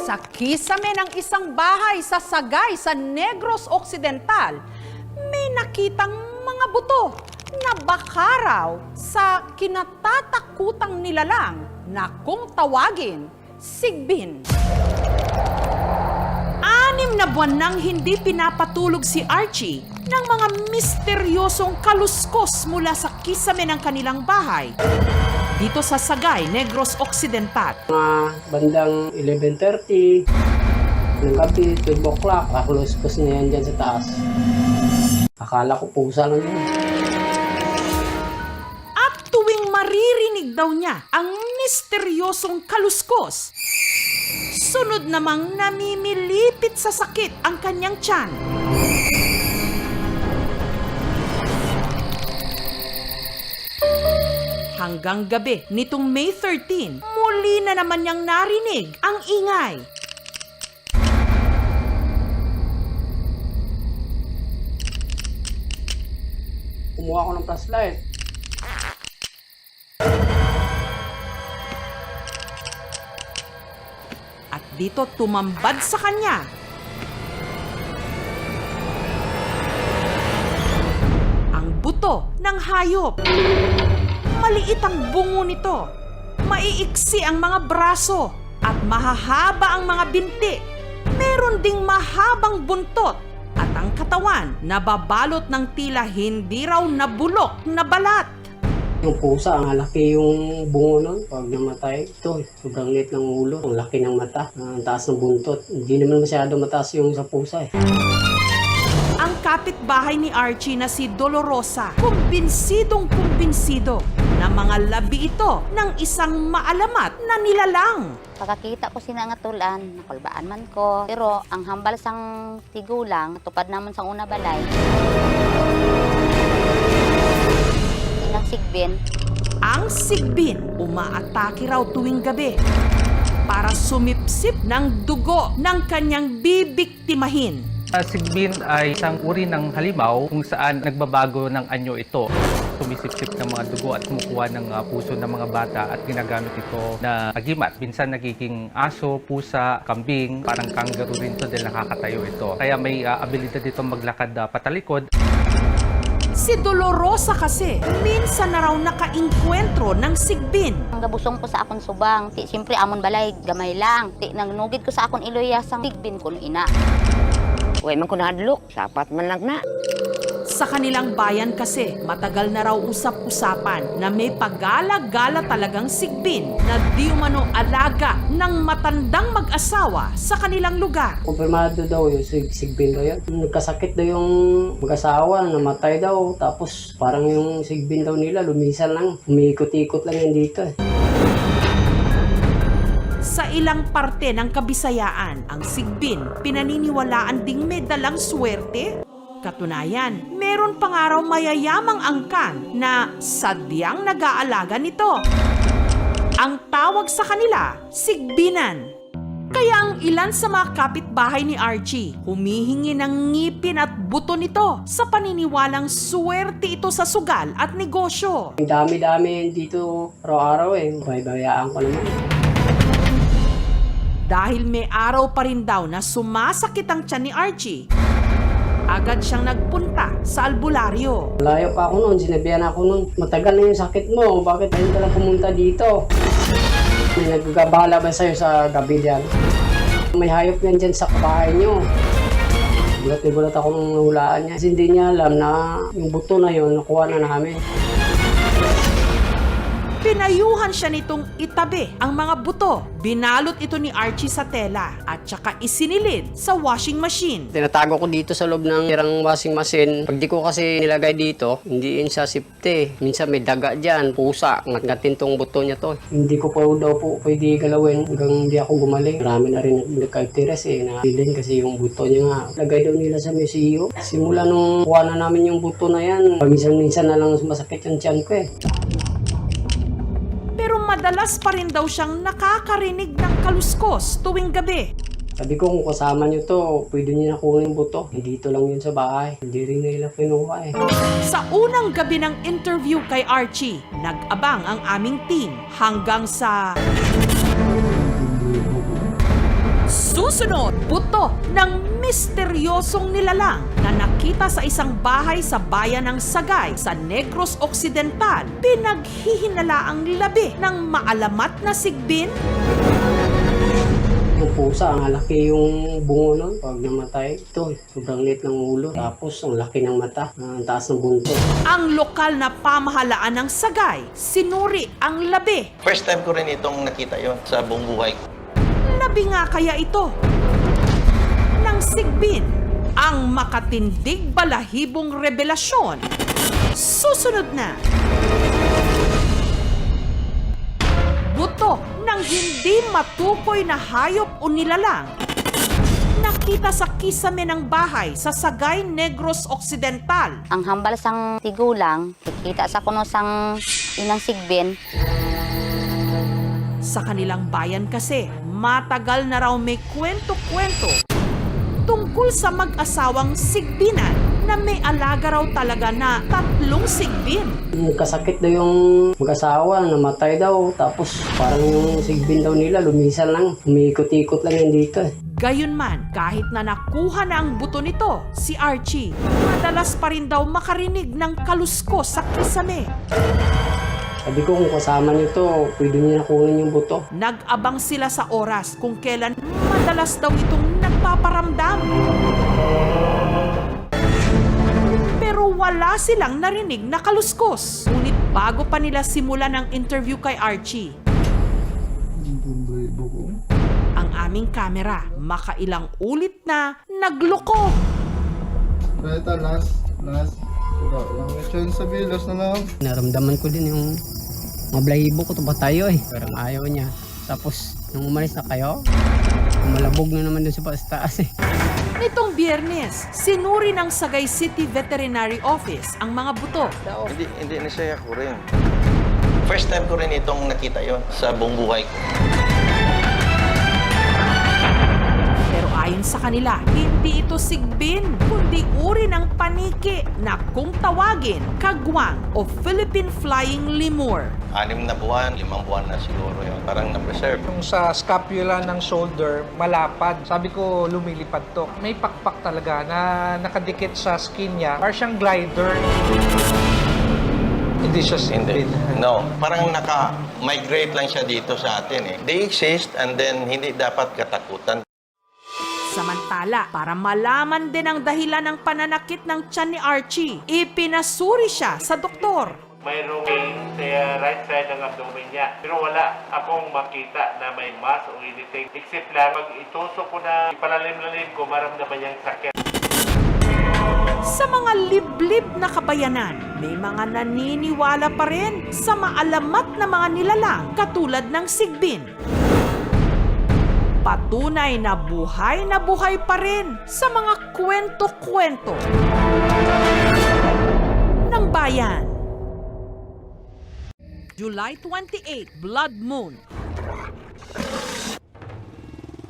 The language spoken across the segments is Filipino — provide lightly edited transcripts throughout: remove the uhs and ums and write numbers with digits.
Sa kisame ng isang bahay sa Sagay sa Negros Occidental, may nakitang mga buto na baka raw sa kinatatakutang nilalang na kung tawagin, sigbin. 6 na buwan nang hindi pinapatulog si Archie ng mga misteryosong kaluskos mula sa kisame ng kanilang bahay. Dito sa Sagay, Negros Occidental. Mga bandang 11:30 ng gabi, 12 o'clock, kakulos-kus na yan dyan sa taas. Akala ko pusa lang yun. At tuwing maririnig daw niya ang misteryosong kaluskos, sunod namang namimilipit sa sakit ang kanyang tiyan. Hanggang gabi nitong May 13, muli na naman niyang narinig ang ingay. Kumuha ko ng flashlight. At dito tumambad sa kanya ang buto ng hayop. Maliit ang bungo nito, maiiksi ang mga braso at mahahaba ang mga binti. Meron ding mahabang buntot at ang katawan nababalot ng tila hindi raw nabulok na balat. Yung pusa, ang laki yung bungo nun. Pag namatay, ito, sobrang liit ng ulo. Ang laki ng mata, ang taas ng buntot. Hindi naman masyado mataas yung sa pusa eh. Ang kapitbahay ni Archie na si Dolorosa, kumbinsidong-kumbinsido na mga labi ito ng isang maalamat na nilalang. Pagkakita ko sinangatulan, nakulbaan man ko. Pero ang hambal sang tigulang, tupad naman sang una balay. Inang sigbin. Ang sigbin, umaatake raw tuwing gabi para sumipsip ng dugo ng kanyang bibiktimahin. Sigbin ay isang uri ng halimaw kung saan nagbabago ng anyo ito. Sumisipsip ng mga dugo at kumukuha ng puso ng mga bata at ginagamit ito na agimat. Minsan nagiging aso, pusa, kambing, parang kangaroo rin ito dahil nakakatayo ito. Kaya may abilidad dito maglakad patalikod. Si Dolorosa kasi, minsan na raw nakainkwentro ng sigbin. Ang gabusong ko sa akong subang, ti siyempre amon balay, gamay lang. Ti nangnugid ko sa akong iloya sang sigbin ko no ina. Uy, man ko nahadlok. Sapat man lang na. Sa kanilang bayan kasi, matagal na raw usap-usapan na may pagala-gala talagang sigbin na di umano alaga ng matandang mag-asawa sa kanilang lugar. Kumpirmado daw yung sigbin daw yan. Nagkasakit daw yung mag-asawa, namatay daw. Tapos parang yung sigbin daw nila, lumisan lang. Umiikot-ikot lang yan dito eh. Sa ilang parte ng Kabisayaan, ang sigbin pinaniniwalaan ding may dalang swerte. Katunayan, meron pang araw mayayamang angkan na sadyang nag-aalaga nito. Ang tawag sa kanila, sigbinan. Kaya ang ilan sa mga kapitbahay ni Archie, humihingi ng ngipin at buto nito sa paniniwalang swerte ito sa sugal at negosyo. Ang dami-dami dito araw-araw eh. Baybayaan ko naman. Dahil may araw pa rin daw na sumasakit ang tiyan ni Archie, agad siyang nagpunta sa albularyo. Layo pa ako noon, sinabihan ako noon, matagal na yung sakit mo, bakit ayun ka lang pumunta dito? May nagagabala ba sa'yo sa gabi diyan? May hayop yan dyan sa kabahay nyo. Gulat ako nung nahulaan niya. Kasi hindi niya alam na yung buto na yun, nakuha na namin. Pinayuhan siya nitong itabi ang mga buto. Binalot ito ni Archie sa tela at saka isinilid sa washing machine. Tinatago ko dito sa loob ng tirang washing machine. Pag di ko kasi nilagay dito, hindi yun siya sipte. Minsan may daga dyan, pusa, ngat-ngatin tong buto niya to. Hindi ko pa daw po pwede galawin hanggang hindi ako gumaling. Marami na rin nagka-interes na bilhin kasi yung buto niya nga. Lagay daw nila sa museo. Simula nung kuha na namin yung buto na yan, minsan-minsan na lang masakit yung tiyan ko eh. Pero madalas pa rin daw siyang nakakarinig ng kaluskos tuwing gabi. Sabi ko kung kasama nyo to, pwede nyo na kunin yung buto. Dito lang yun sa bahay. Hindi rin nila kinuha eh. Sa unang gabi ng interview kay Archie, nag-abang ang aming team hanggang sa Susunod, buto ng misteryosong nilalang na nakita sa isang bahay sa bayan ng Sagay sa Negros Occidental. Pinaghihinalaang labi ng maalamat na sigbin. Yung pusa, ang laki yung bungo nun. Pag namatay, ito, sobrang liit ng ulo. Tapos, ang laki ng mata, ang taas ng buntot. Ang lokal na pamahalaan ng Sagay, sinuri ang labi. First time ko rin itong nakita yon sa buong buhay ko. Labi nga kaya ito ng sigbin, ang makatindig balahibong revelasyon. Susunod na. Buto ng hindi matukoy na hayop o nilalang. Nakita sa kisame ng bahay sa Sagay, Negros Occidental. Ang hambal sang tigulang, kikita sa kuno sang inang sigbin. Sa kanilang bayan kasi, matagal na raw may kwento-kwento tungkol sa mag-asawang sigbinan na may alaga raw talaga na 3 sigbin. Nagkasakit daw yung mag-asawa, namatay daw. Tapos, parang yung sigbin daw nila, lumisan lang. Umiikot-ikot lang yan dito. Gayunman, kahit na nakuha na ang buto nito, si Archie, madalas pa rin daw makarinig ng kaluskos sa kisame. Sabi ko kung kasama nito, pwede niya nakunin yung buto. Nag-abang sila sa oras kung kailan madalas daw itong nagpaparamdam. Pero wala silang narinig na kaluskos. Ngunit bago pa nila simulan ang interview kay Archie, ang aming kamera makailang ulit na nagloko. Ito, last. Yung mission sa bilos na lang. Naramdaman ko din yung mablahibo ko, ba tayo eh. Parang ayaw niya. Tapos, nung umalis na kayo, malabog na naman dun sa taas eh. Nitong Biyernes, sinuri ng Sagay City Veterinary Office ang mga buto. Hindi na siya ako rin. First time ko rin itong nakita yon sa buong buhay ko. Pero ayon sa kanila, hindi ito sigbin, kundi uri ng paniki na kung tawagin, kagwang o Philippine Flying Lemur. 6 na buwan, 5 buwan na siguro yun. Parang na-preserve. Yung sa scapula ng shoulder, malapad. Sabi ko, lumilipad to. May pakpak talaga na nakadikit sa skin niya. Parang siyang glider. Hindi siya Hindi. sigbin. No. Parang naka-migrate lang siya dito sa atin eh. They exist and then hindi dapat katakutan. Samantala, para malaman din ang dahilan ng pananakit ng tiyan ni Archie, ipinasuri siya sa doktor. Mayroong pain sa right side ng abdomen niya. Pero wala akong makita na may mass o anything. Except lang, pag itusok ko na ipalalim-lalim ko, maramdaman niyang sakit. Sa mga liblib na kabayanan, may mga naniniwala pa rin sa maalamat na mga nilalang katulad ng sigbin. Patunay na buhay pa rin sa mga kwento-kwento ng bayan. July 28, Blood Moon.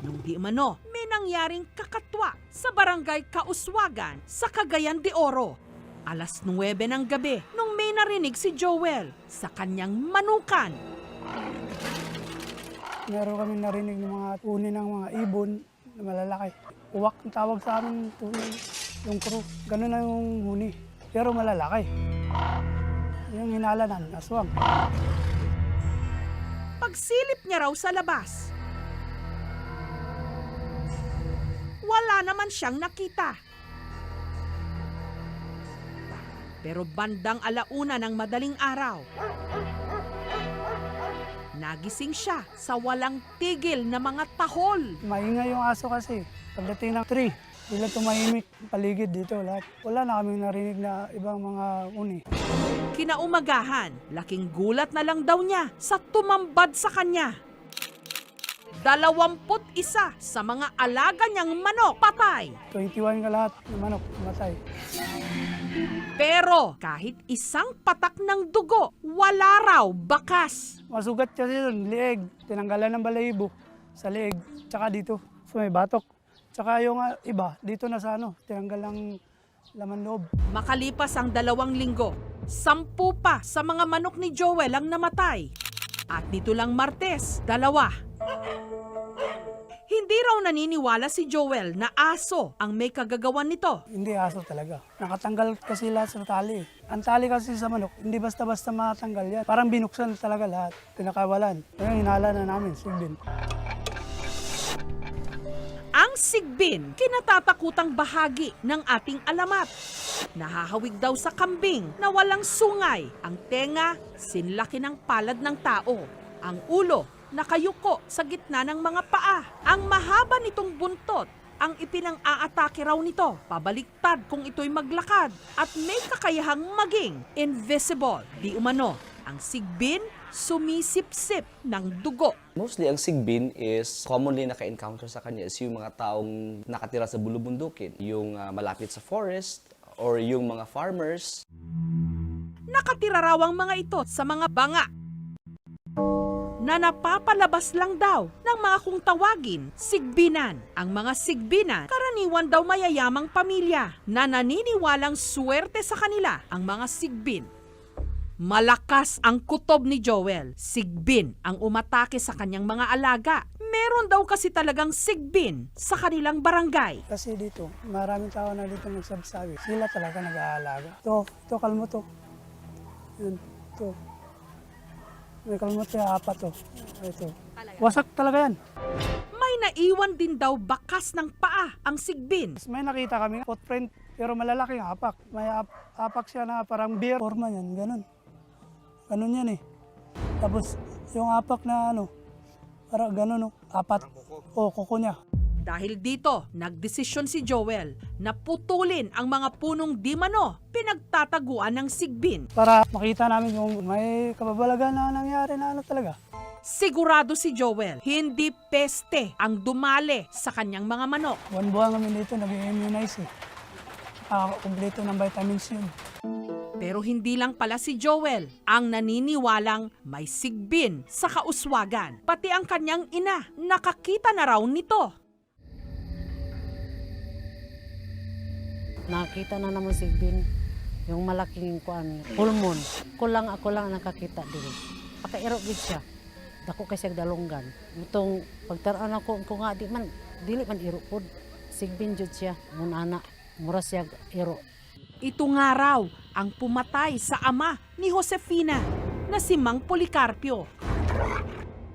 Nung di umano, may nangyaring kakatwa sa barangay Kauswagan sa Cagayan de Oro. Alas 9 ng gabi nung may narinig si Joel sa kanyang manukan. Meron kami narinig ng mga uni ng mga ibon na malalaki. Uwak ang tawag sa amin, yung crew. Ganun na yung huni. Pero malalaki. Yung hinalanan, aswang. Pagsilip niya raw sa labas, wala naman siyang nakita. Pero bandang 1:00 ng madaling araw, nagising siya sa walang tigil na mga tahol. Maingay yung aso kasi. Pagdating ng 3, bigla tumahimik paligid dito lahat. Wala na kaming narinig na ibang mga uni. Kinaumagahan, laking gulat na lang daw niya sa tumambad sa kanya. 21 sa mga alaga niyang manok patay. 21 ka lahat ng manok, matay. Pero kahit isang patak ng dugo, wala raw bakas. Masugat kasi doon, lieg. Tinanggalan ng balahibo sa lieg. Tsaka dito, sa may batok. Tsaka yung iba, dito na sa tinanggal ng laman loob. Makalipas ang 2 linggo, 10 pa sa mga manok ni Joel ang namatay. At nito lang Martes, 2. Hindi raw naniniwala si Joel na aso ang may kagagawan nito. Hindi aso talaga. Nakatanggal kasi lahat sa tali. Ang tali kasi sa manok, hindi basta-basta matanggal yan. Parang binuksan talaga lahat. Pinakawalan. Ngayon, hinala na namin, sigbin. Ang sigbin, kinatatakutang bahagi ng ating alamat. Nahahawig daw sa kambing na walang sungay. Ang tenga, sinlaki ng palad ng tao. Ang ulo, nakayuko sa gitna ng mga paa. Ang mahaba nitong buntot, ang ipinang-aatake raw nito. Pabaliktad kung ito'y maglakad at may kakayahang maging invisible. Di umano, ang sigbin sumisipsip ng dugo. Mostly, ang sigbin is commonly naka-encounter sa kanya is yung mga taong nakatira sa bulubundukin, yung malapit sa forest, or yung mga farmers. Nakatira raw ang mga ito sa mga banga na napapalabas lang daw ng mga kung tawagin, sigbinan. Ang mga sigbinan, karaniwan daw mayayamang pamilya na naniniwalang swerte sa kanila ang mga sigbin. Malakas ang kutob ni Joel. Sigbin ang umatake sa kanyang mga alaga. Meron daw kasi talagang sigbin sa kanilang barangay. Kasi dito, maraming tao na dito nagsasabi. Sila talaga nag-aalaga. Ito, kalmo to. Yan, ito. May kalmo to, 4 to. Ito. Wasak talaga yan. May naiwan din daw bakas ng paa ang sigbin. May nakita kami, footprint, pero malalaking apak. May apak siya na parang beer. Forma yan, ganun. Ganun yan eh. Tapos yung apak na parang ganun 4. Kuko niya. Dahil dito, nagdesisyon si Joel na putulin ang mga punong di mano pinagtataguan ng sigbin. Para makita namin kung may kababalagan na nangyari na talaga. Sigurado si Joel, hindi peste ang dumali sa kanyang mga manok. Buwan-buwan kami dito, nag-immunize eh. Kumpleto ng vitamins yun. Pero hindi lang pala si Joel ang naniniwalang may sigbin sa kauswagan. Pati ang kanyang ina, nakakita na raw nito. Nakita na naman si Bin, yung malaking pulmon. Ako lang nakakita din. Pakairok gid siya. Dako kay siya dalunggan. Itong pagtaraan ako ko nga dili man iro pod. Sigbin jud siya, mun anak, mura siya iro. Ito nga raw ang pumatay sa ama ni Josefina na si Mang Policarpio.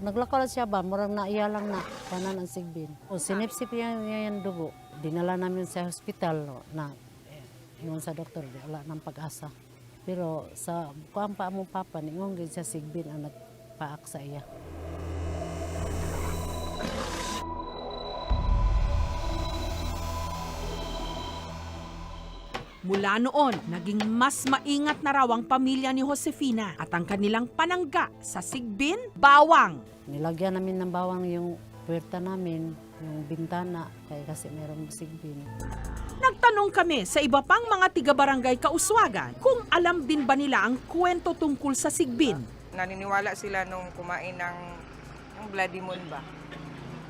Naglakaw siya ba, murang naiya lang na kanan ang sigbin. O sinipsip yung dugo. Dinala namin sa hospital na ingon sa doktor, wala ng pag-asa. Pero sa kuang pa among papa, ingon gid sa sigbin ang nagpaak sa iya. Mula noon, naging mas maingat na raw ang pamilya ni Josefina at ang kanilang panangga sa sigbin, bawang. Nilagyan namin ng bawang yung puwerta namin, yung bintana, kaya kasi merong sigbin. Nagtanong kami sa iba pang mga tiga-barangay Kauswagan kung alam din ba nila ang kwento tungkol sa sigbin. Naniniwala sila nung kumain ng bloody moon ba?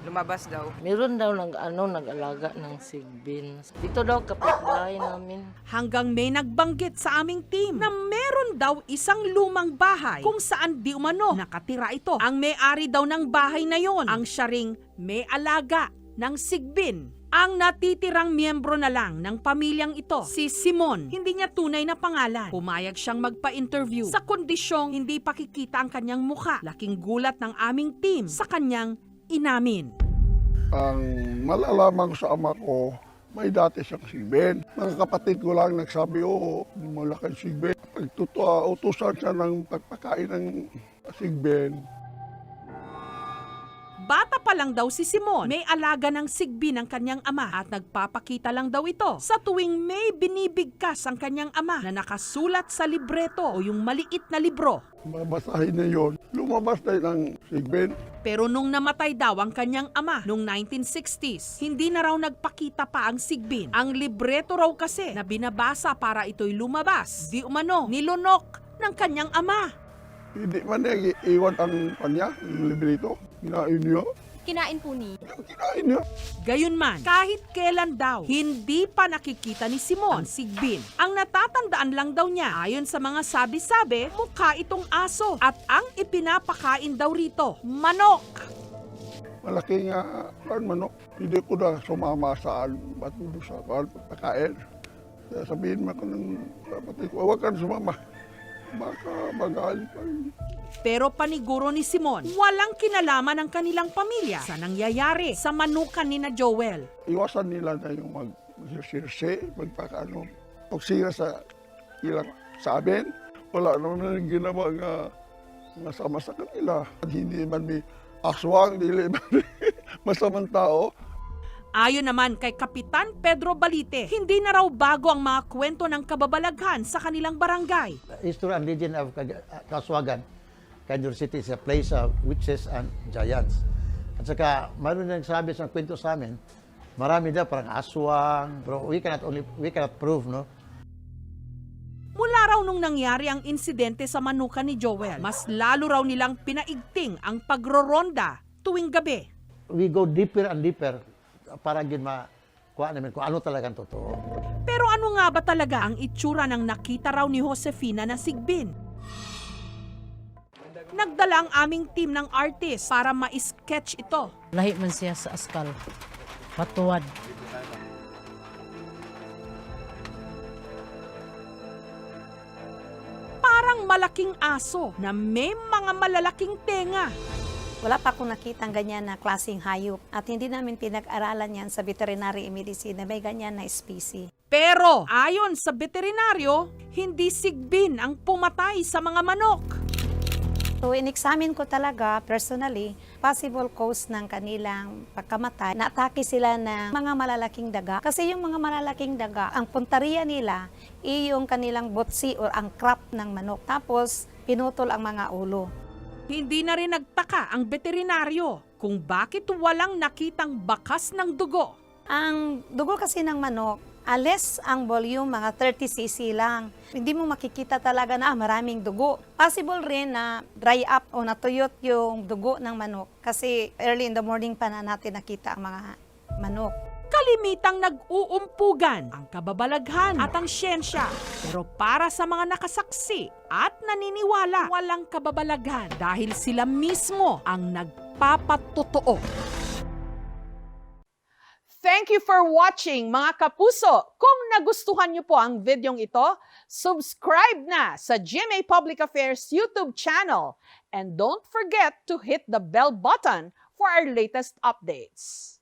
Lumabas daw. Meron daw nag-alaga ng sigbin. Dito daw kapitbahay namin. Hanggang may nagbanggit sa aming team na meron daw isang lumang bahay kung saan di umano nakatira ito. Ang may-ari daw ng bahay na yon ang siya ring may alaga ng sigbin. Ang natitirang miyembro na lang ng pamilyang ito, si Simon, hindi niya tunay na pangalan. Pumayag siyang magpa-interview sa kondisyong hindi pakikita ang kanyang mukha. Laking gulat ng aming team sa kanyang inamin. Ang malalaman ko sa ama ko, may dati siyang sigbin. Mga kapatid ko lang nagsabi, malaking sigbin. Utusan siya ng pagpakain ng sigbin. Bata pa lang daw si Simon, may alaga ng sigbin ang kanyang ama at nagpapakita lang daw ito sa tuwing may binibigkas ang kanyang ama na nakasulat sa libreto o yung maliit na libro. Babasahin na yun, lumabas na ng sigbin. Pero nung namatay daw ang kanyang ama noong 1960s, hindi na raw nagpakita pa ang sigbin. Ang libreto raw kasi na binabasa para ito'y lumabas, di umano nilunok ng kanyang ama. Hindi man iwan ang kanya, yung libreto. Kinain niya. Kinain po ni. Kinain niya. Gayunman, kahit kailan daw, hindi pa nakikita ni Simon ang sigbin. Ang natatandaan lang daw niya, ayon sa mga sabi-sabi, mukha itong aso at ang ipinapakain daw rito, manok. malaking manok. Hindi ko na sumama saan, ba't mo sa pagkakain. Kaya sabihin mo ko ng kapatid ko, huwag ka na sumama. Baka magalit pa rin. Pero paniguro ni Simon, walang kinalaman ng kanilang pamilya sa nangyayari sa manukan ni na Joel. Iwasan nila na yung magsirsi, magpakaano, pagsira sa ilang sa amin. Wala naman ginawang masama sa kanila. Hindi man may aswang, hindi man may masamang tao. Ayon naman kay Kapitan Pedro Balite, hindi na raw bago ang mga kwento ng kababalaghan sa kanilang barangay. History and legend of Kaswagan, Quezon City is a place of witches and giants. At saka, mayroon na nagsabi sa kwento sa amin, marami daw parang aswang, pero we cannot prove, no? Mula raw nung nangyari ang insidente sa manukan ni Joel, mas lalo raw nilang pinaigting ang pagroronda tuwing gabi. We go deeper and deeper para yun makuha namin kung ano talagang totoo. Pero ano nga ba talaga ang itsura ng nakita raw ni Josefina na sigbin? Nagdala ang aming team ng artist para ma-sketch ito. Lahi man siya sa askal. Patuwad. Parang malaking aso na may mga malalaking tenga. Wala pa akong nakitang ganyan na klaseng hayop at hindi namin pinag-aralan yan sa veterinary medicine na may ganyan na species. Pero ayon sa veterinaryo, hindi sigbin ang pumatay sa mga manok. So, in-examine ko talaga, personally, possible cause ng kanilang pagkamatay. Naatake sila ng mga malalaking daga. Kasi yung mga malalaking daga, ang punteriya nila, yung kanilang botsi o ang crop ng manok. Tapos, pinutol ang mga ulo. Hindi na rin nagtaka ang veterinaryo kung bakit walang nakitang bakas ng dugo. Ang dugo kasi ng manok, less ang volume, mga 30 cc lang. Hindi mo makikita talaga na maraming dugo. Possible rin na dry up o natuyot yung dugo ng manok kasi early in the morning pa na natin nakita ang mga manok. Kalimitang nag-uumpugan ang kababalaghan at ang siyensya. Pero para sa mga nakasaksi at naniniwala, walang kababalaghan dahil sila mismo ang nagpapatotoo. Thank you for watching, mga kapuso. Kung nagustuhan niyo po ang videong ito, subscribe na sa GMA Public Affairs YouTube channel. And don't forget to hit the bell button for our latest updates.